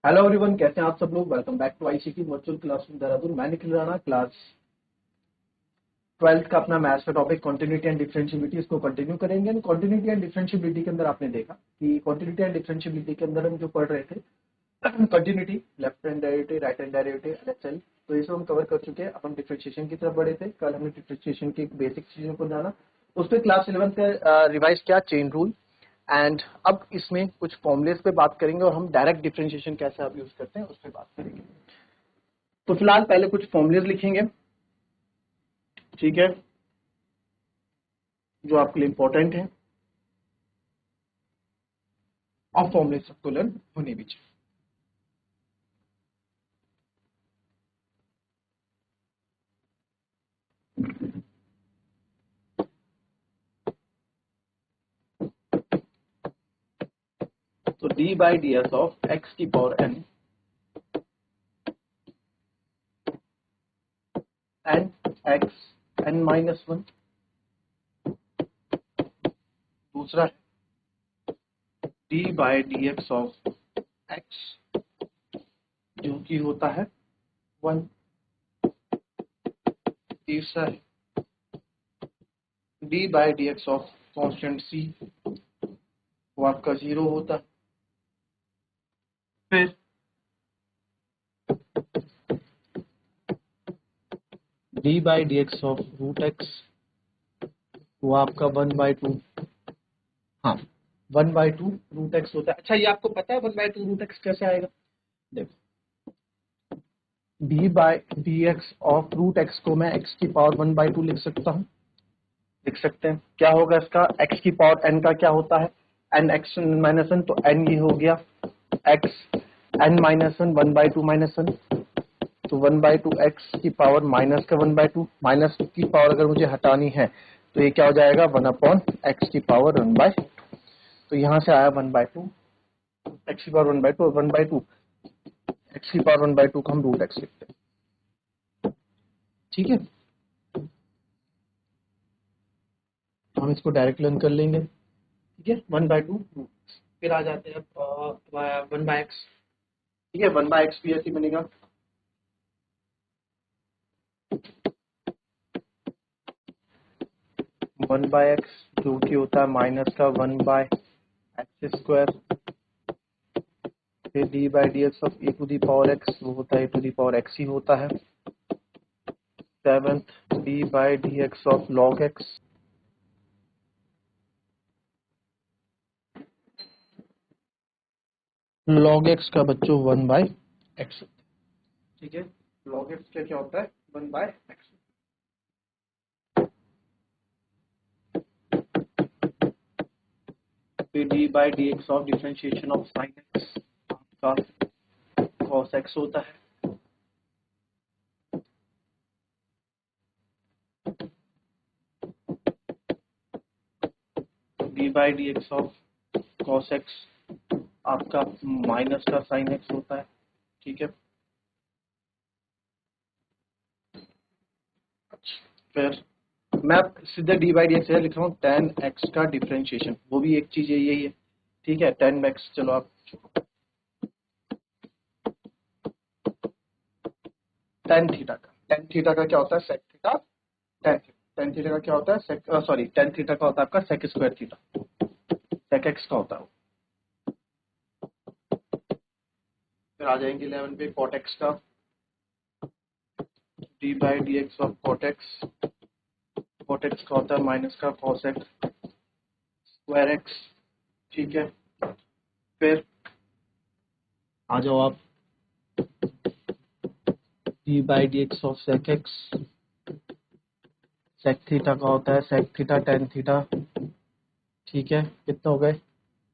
Hello everyone, कैसे हैं आप सब लोग। Welcome back to ICT virtual classroom Dehradun. मैं निखिल राणा, क्लास 12th का अपना मैथ्स का टॉपिक कंटिन्यूटी एंड डिफरेंशियबिलिटी, इसको कंटिन्यू करेंगे। एंड कंटिन्यूटी एंड डिफरेंशियबिलिटी के अंदर आपने देखा कि कंटिन्यूटी एंड डिफरेंशियबिलिटी के अंदर हम जो पढ़ रहे थे continuity, left hand derivative, right hand derivative, LHL, तो ये सब हम कवर कर चुके हैं। अब हम डिफरेंशिएशन की तरफ बढ़े थे। कल हमने डिफरेंशिएशन की बेसिक चीजों को जाना, उस पर क्लास 11 का रिवाइज किया, चेन रूल। एंड अब इसमें कुछ फॉर्मुलेस पे बात करेंगे और हम डायरेक्ट डिफरेंशिएशन कैसे आप यूज करते हैं उस पर बात करेंगे। तो फिलहाल पहले कुछ फॉर्मुलेस लिखेंगे, ठीक है, जो आपके लिए इंपॉर्टेंट है और फॉर्मुले सबको लर्न होने भी चाहिए। तो D by D S of X की power N N X N minus one, दूसरा है D by D x of X जो कि होता है वन, तीसरा है D by D x of constant C, वो आपका 0 होता है। फिर D by D x of root X, वो आपका 1/2, हाँ 1/2 रूट एक्स होता है। अच्छा, ये आपको पता है 1/2 रूट एक्स कैसे आएगा? देखो, d by D x of root x को मैं एक्स की पावर 1/2 लिख सकता हूँ, लिख सकते हैं। क्या होगा इसका? एक्स की पावर एन का क्या होता है? एन एक्स माइनस एन, तो एन ये हो गया x N minus one, 1/2 minus one, तो 1/2 एक्स की पावर माइनस का 1/2, माइनस की पावर अगर मुझे हटानी है तो ये क्या हो जाएगा? 1 अपॉन एक्स की पावर 1/2। तो यहाँ से आया 1/2 एक्स की पावर 1/2, 1/2 एक्स की पावर 1/2 को हम रूट एक्स लिखते हैं, ठीक है। तो हम इसको डायरेक्ट लर्न कर लेंगे, ठीक है। 1/2 रूट, फिर आ जाते हैं 1/x, ठीक है। 1/x भी ऐसे बनेगा, वन बाय एक्स जो कि होता है माइनस का 1/x², फिर D by D x of a to the power x, वो होता है a to the power x ही होता है। Seventh d by D x of log x, log x का बच्चों 1/x, ठीक है। लॉग एक्स का क्या होता है? 1/x। फिर D by D x of differentiation of sine x, आपका कॉस एक्स होता है। D by D x of cos x आपका माइनस का साइन एक्स होता है, ठीक है। फिर मैं सीधे डी बाई डी एक्स लिख रहा हूँ tan x का डिफरेंशिएशन, वो भी एक चीज यही है, ठीक है। tan x, चलो आप tan थीटा का क्या होता है? sec थीटा, tan थीटा का क्या होता है? सॉरी, tan थीटा का होता है आपका sec square theta, sec x का होता है। फिर आ जाएंगे 11 पे cot x का, D by D x of cot x का होता है माइनस का cos x स्क्वायर एक्स, ठीक है। फिर आ जाओ आप D by D x of sec x, sec theta का होता है sec थीटा tan थीटा, ठीक है। कितने हो गए?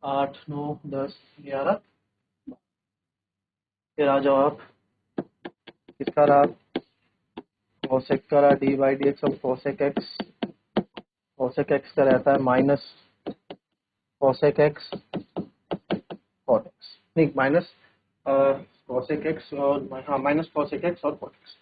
8 9 10 11। फिर आ जाओ आप किसका रहा? cosec का रहा, D by D x of cosec x, cosec x का रहता है minus cosec x cot x, नहीं माइनस cosec x और हाँ माइनस cosec x और cot x।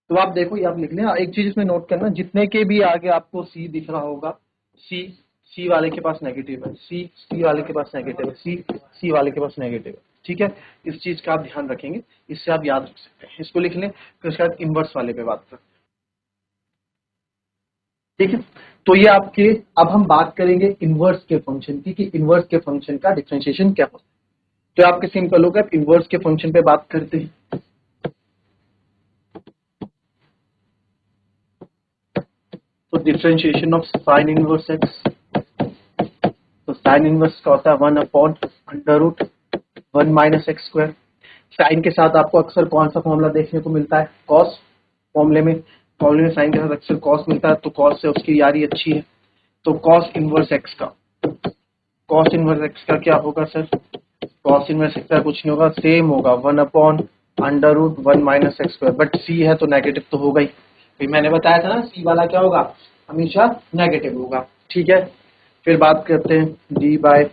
तो आप देखो, ये आप लिख लें। एक चीज इसमें नोट करना, जितने के भी आगे आपको c दिख रहा होगा, c सी वाले के पास नेगेटिव है, सी वाले के पास नेगेटिव है, सी वाले के पास नेगेटिव है। ठीक है, इस चीज का आप ध्यान रखेंगे, इससे आप याद रख सकते हैं। इसको लिख लें, फिर उसके बाद इनवर्स वाले पे बात करते हैं। ठीक है, तो ये आपके, अब हम बात करेंगे इनवर्स के फंक्शन की कि इनवर्स के फंक्शन का डिफरेंशिएशन क्या होता है। तो आपके सिंपल होगा, इनवर्स के फंक्शन पे बात करते हैं। तो differentiation of sine inverse x, तो साइन इनवर्स का होता है 1/√1 माइनस एक्स स्क्वायर। साइन के साथ आपको अक्सर कौन सा फॉर्मूला देखने को मिलता है, कॉस। फॉर्मूले में साइन के साथ अक्सर कॉस मिलता है, तो कॉस से उसकी यारी अच्छी है। तो कॉस इनवर्स एक्स का क्या होगा सर, कॉस इनवर्स एक्स का कुछ नहीं होगा, सेम होगा 1/√1 माइनस एक्स स्क्वायर। बट सी है तो नेगेटिव तो होगा ही, फिर मैंने बताया था ना सी वाला क्या होगा, हमेशा नेगेटिव होगा। ठीक है, फिर बात करते हैं d by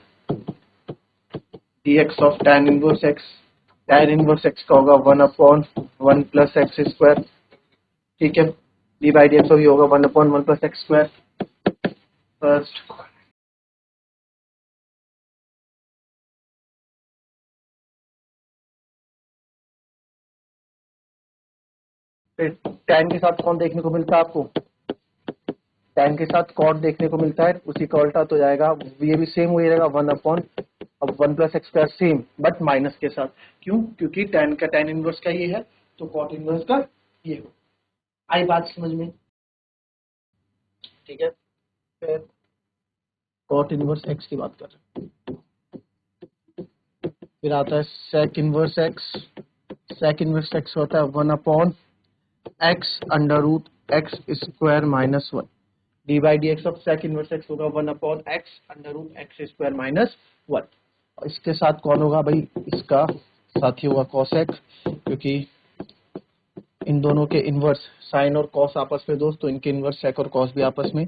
d x of tan inverse x. tan inverse x का होगा 1/1 प्लस एक्स स्क्वायर। ठीक है, डी बाई डी एक्स होगा 1/1 प्लस एक्स स्क्वायर। फर्स्ट फिर tan के साथ कौन देखने को मिलता है आपको, tan के साथ cot देखने को मिलता है, उसी का उल्टा तो जाएगा, ये भी सेम हो जाएगा 1/1 plus x square, same but minus के साथ। क्यों, क्योंकि tan का tan इनवर्स का ये है, तो cot इनवर्स का ये हो। आई बात समझ में। ठीक है, फिर cot इनवर्स एक्स की बात कर रहे हैं। फिर आता है sec inverse x. sec inverse x होता है 1/x square minus 1। D by D x of sec inverse x होगा 1/x स्क्वायर माइनस 1। और इसके साथ कौन होगा भाई, इसका साथी होगा cosec, क्योंकि इन दोनों के इनवर्स साइन और कॉस आपस में दोस्त, तो इनके इनवर्स sec और cos भी आपस में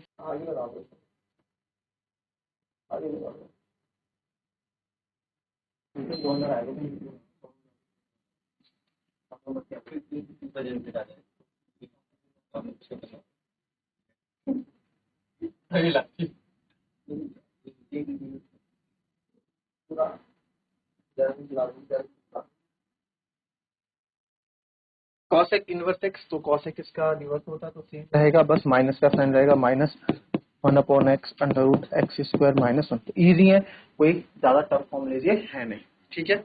cosec इनवर्स एक्स, तो cosec इसका रिवर्स होता है तो सेम रहेगा, बस माइनस का साइन रहेगा, माइनस 1/x स्क्वायर माइनस 1। तो ईजी है, कोई ज्यादा टफ फॉर्म लीजिए है नहीं। ठीक है,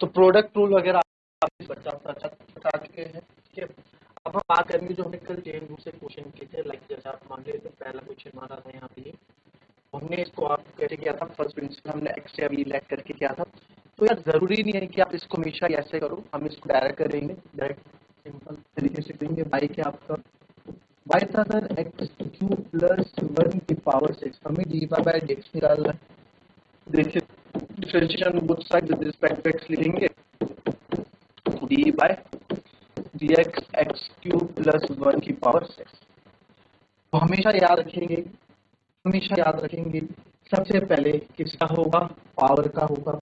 तो प्रोडक्ट रूल वगैरह आप बता चुके हैं। ठीक है, अब हम बात करेंगे जो हमने कल चेन रूल से क्वेश्चन किए थे, लाइक जैसे आप मान लेते पहला क्वेश्चन हमारा था यहाँ पे, हमने इसको आप कैसे किया था, फर्स्ट प्रिंसिपल हमने एक्स से अभी लेट करके किया था। तो यार जरूरी नहीं है कि आप इसको हमेशा ऐसे करो, हम इसको डायरेक्ट करेंगे, डायरेक्ट सिंपल तरीके से करेंगे। बाई क्या आपका, बाई था सर x³ प्लस 1 की पावर 6, हमें डी बाई डी एक्स निकालना है। देखिए differentiation both side with respect to X लिखेंगे, D by D x³ plus 1 की पावर 6। तो हमेशा याद रखेंगे सबसे पहले किसका होगा, पावर का होगा,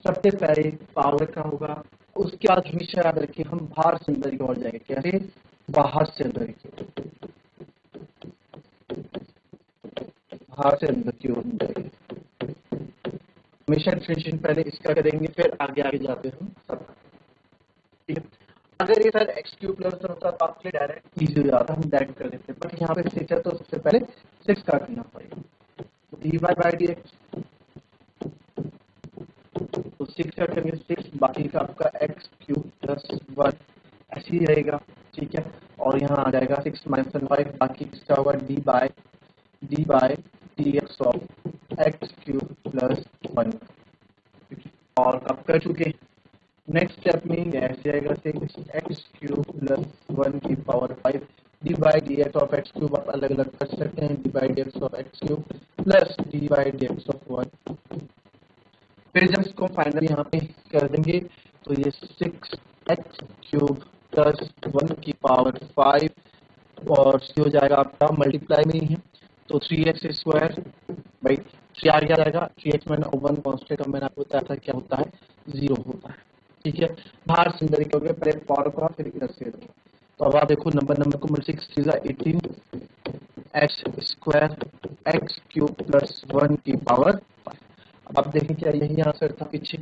सबसे पहले पावर का होगा। उसके बाद हमेशा याद रखिए हम बाहर से अंदर की ओर जाएंगे, कैसे, बाहर से अंदर की ओर जाएंगे। हमेशा डिफरेंशिएशन पहले इसका करेंगे, फिर आगे आगे जाते हैं हम सब। ठीक है, अगर ये सर x³ प्लस होता तो आपके लिए डायरेक्ट इजी हो जाता, हम डायरेक्ट कर देते, बट यहाँ पे 6 है तो सबसे पहले 6 का करना पड़ेगा। तो डी बाई डी एक्स, तो 6 का करेंगे 6, बाकी का आपका x³ प्लस 1 ऐसे ही रहेगा। ठीक है, और यहाँ आ जाएगा 6 माइनस 5, बाकी किसका होगा D by D x of x³ plus 1। और कब कर चुके, नेक्स्ट स्टेप में ऐसे आएगा 6x³ प्लस 1 की power 5 D by D x of x³ आप अलग अलग कर सकते हैं, D by D x of x³ plus D by D x of 1। फिर जब इसको फाइनल यहाँ पे कर देंगे तो ये 6x³ प्लस 1 की पावर 5 और सी हो जाएगा आपका मल्टीप्लाई में ही है, तो 3x स्क्वायर बाई 3 आ जाएगा, 3x मैंने 1 कॉन्स्टेंट मैंने आपको बताया था क्या होता है, 0 होता है। ठीक है, बाहर से अंदर क्या हो गया, पहले पावर को फिर इधर से इधर। तो अब आप देखो नंबर को मिल 6 18 x square x cube plus 1 की पावर। अब आप देखें क्या यही आंसर था पीछे,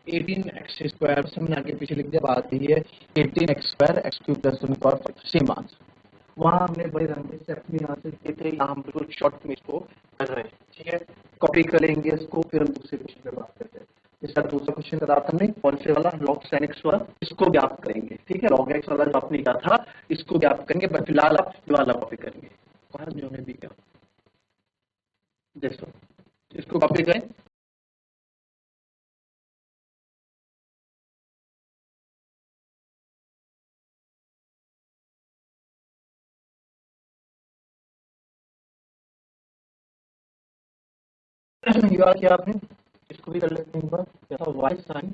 18 एक्स स्क्वायर से हमने आगे पीछे लिख दिया, बात यही है 18 x square x cube plus 1 की पावर 5, सेम आंसर। वहां हमने बड़े रंग से अपने आंसर किए थे, यहाँ हम बिल्कुल शॉर्ट में इसको कर रहे हैं। ठीक है, कॉपी करेंगे इसको, फिर हम दूसरे क्वेश्चन पे बात करते हैं। इसका दूसरा क्वेश्चन करा था हमने कौन से वाला, लॉग साइन एक्स वाला, इसको भी आप करेंगे। ठीक है, लॉग एक्स वाला जो आपने कहा था इसको भी आप करेंगे, बट फिलहाल आप ये वाला कॉपी करेंगे, जो हमें दिया देखो, इसको कॉपी करें। ये क्या आपने, इसको भी कर लेते हैं एक बार, जैसा वाई साइन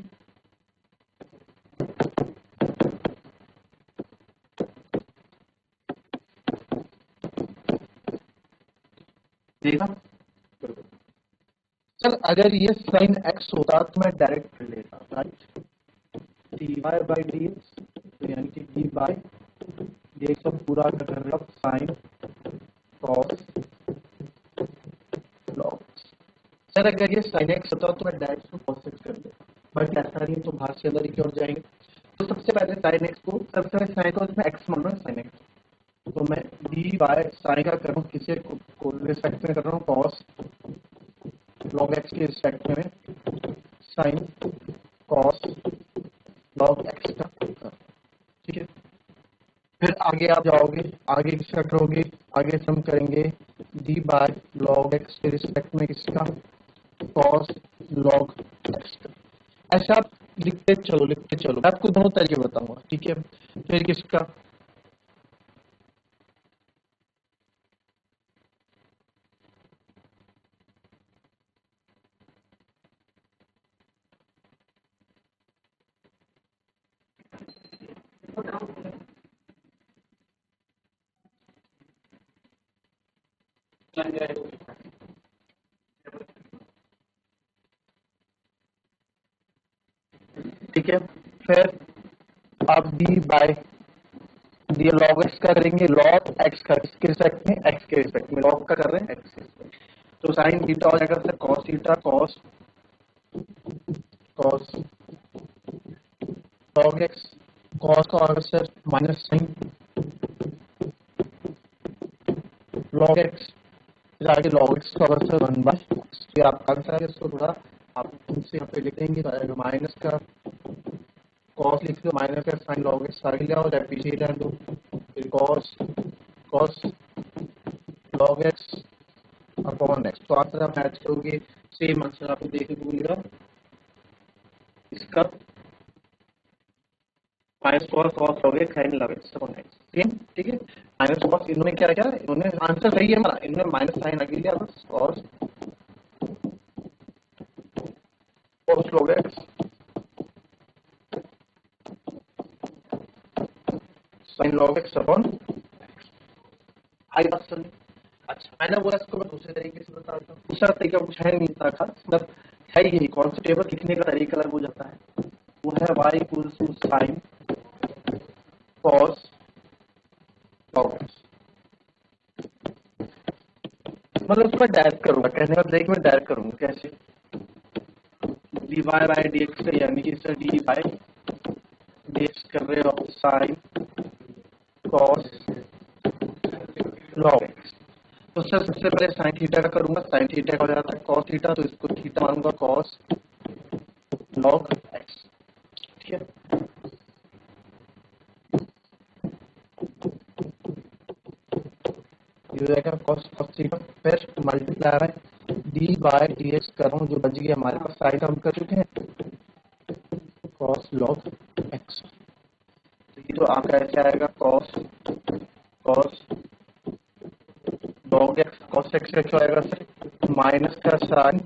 देखा। सर अगर ये साइन एक्स होता तो मैं डायरेक्ट कर लेता, right, d y by D x, तो यानी कि डी बाई डी एक्स अब पूरा कर रहे हैं साइन कॉस लॉग। सर अगर ये साइन एक्स होता तो मैं डायरेक्ट को कॉस एक्स कर देता, बट ऐसा नहीं, तो बाहर से अंदर की ओर जाएंगे। तो सबसे पहले साइन एक्स को, सबसे पहले साइन को मैं एक्स मान रहा हूँ साइन एक्स, तो मैं डी बाय साइन का कर रहा हूँ, किसी को रिस्पेक्ट में कर रहा हूँ, कॉस लॉग एक्स के रिस्पेक्ट में साइन कॉस लॉग एक्स का। ठीक है, फिर आगे आप जाओगे, आगे किसका करोगे, आगे से हम करेंगे डी बाय लॉग एक्स के रिस्पेक्ट में किसका, कॉस लॉग एक्स का। ऐसा आप लिखते चलो मैं आपको दोनों तरीके बताऊंगा। ठीक है, फिर किसका, ठीक है, फिर आप d by d log x का करेंगे, लॉग एक्स का किसके रिस्पेक्ट में, एक्स के रिस्पेक्ट में, लॉग का कर रहे हैं एक्स के रिस्पेक्ट में, तो साइन थीटा हो जाएगा फिर cos theta cos cos log x, cos का होगा sir minus sign log x, फिर आगे लॉग एक्स का होगा सर 1 बाय एक्स। फिर आपका आंसर है, इसको थोड़ा आप उनसे यहाँ पे लिख देंगे, तो आएगा माइनस का कॉस लिख दो, माइनस का साइन लॉग एक्स आगे ले आओ, चाहे पीछे रहने दो, फिर cos cos log X upon x. तो आंसर आप मैच करोगे, सेम आंसर आपको देखने को मिलेगा इसका, minus cos cos log X sine log X upon x, same. ठीक है, माइनस कॉस इन्होंने क्या किया, इन्होंने आंसर सही है हमारा, इन्होंने माइनस साइन आगे लिया, बस cos cos log X sine log X upon, आई बात सुन। अच्छा, मैंने बोला इसको मैं दूसरे तरीके से बता रहा हूँ, दूसरा तरीका कुछ है नहीं था खास, मतलब है यही, कौन सा टेबल लिखने का तरीका अलग हो जाता है, वो है y equal to sine cos log x. मतलब उसमें डायरेक्ट करूंगा, कहने का तरीके में डायरेक्ट करूंगा, कैसे, d y by D x, यानी कि sir d by D x कर रहे हो साइन कॉस लॉग एक्स। तो सर सबसे पहले साइन थीटा का करूंगा, साइन थीटा का हो जाता है कॉस थीटा, तो इसको थीटा मानूंगा कॉस लॉग एक्स। ठीक है, ये हो जाएगा कॉस कॉस थीटा, फिर मल्टीप्लाई है डी बाय डी एक्स कर रहा हूँ, जो बच गया हमारे पास साइड हम कर चुके हैं कॉस लॉग एक्स। तो ये तो आपका ऐसे आएगा cos cos log x, cos x का क्या आएगा सर, माइनस का साइन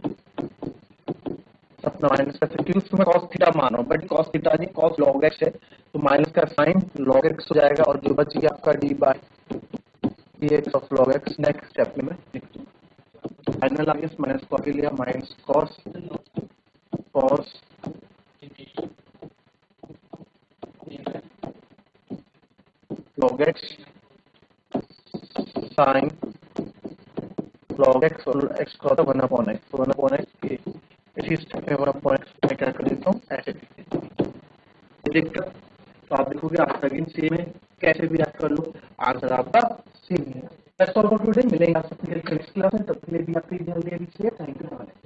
अपना माइनस का, क्योंकि उसमें कॉस थीटा मान रहा हूँ, बट कॉस थीटा नहीं कॉस लॉग एक्स है, तो माइनस का साइन लॉग एक्स हो जाएगा, और जो बच गया आपका d by d x of log x. Next step में मैं लिख दूँ, फाइनल आ गया, माइनस को आगे लिया, minus cos cos log x sin log x और x का होता है 1/x, तो 1/x के इसी स्टेप में 1/x मैं क्या कर देता हूँ ऐसे दिक्कत। तो आप देखोगे आपका अगेन सेम है, कैसे भी याद कर लो आंसर आपका सेम है। दैट्स ऑल फॉर टुडे, मिलेंगे आपसे नेक्स्ट क्लास में, तब के लिए भी आपकी जल्दी से थैंक यू।